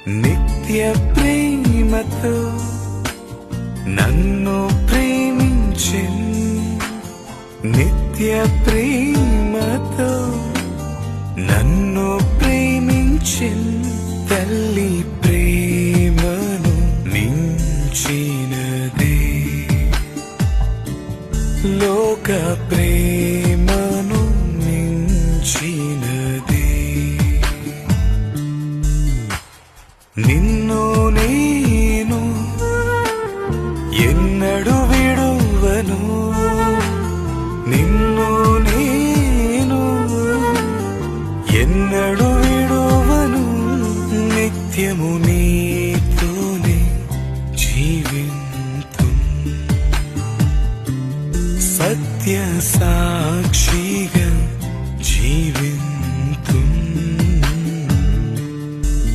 నిత్య ప్రేమతో నన్ను ప్రేమించెను, నిత్య ప్రేమతో నన్ను ప్రేమించెను. తల్లి ప్రేమను మించినదే, లోక ప్రేమను మించినదే. నిన్ను నేను ఎన్నడు విడువను, నిన్ను నేను ఎన్నడు విడువను. నిత్యము నీ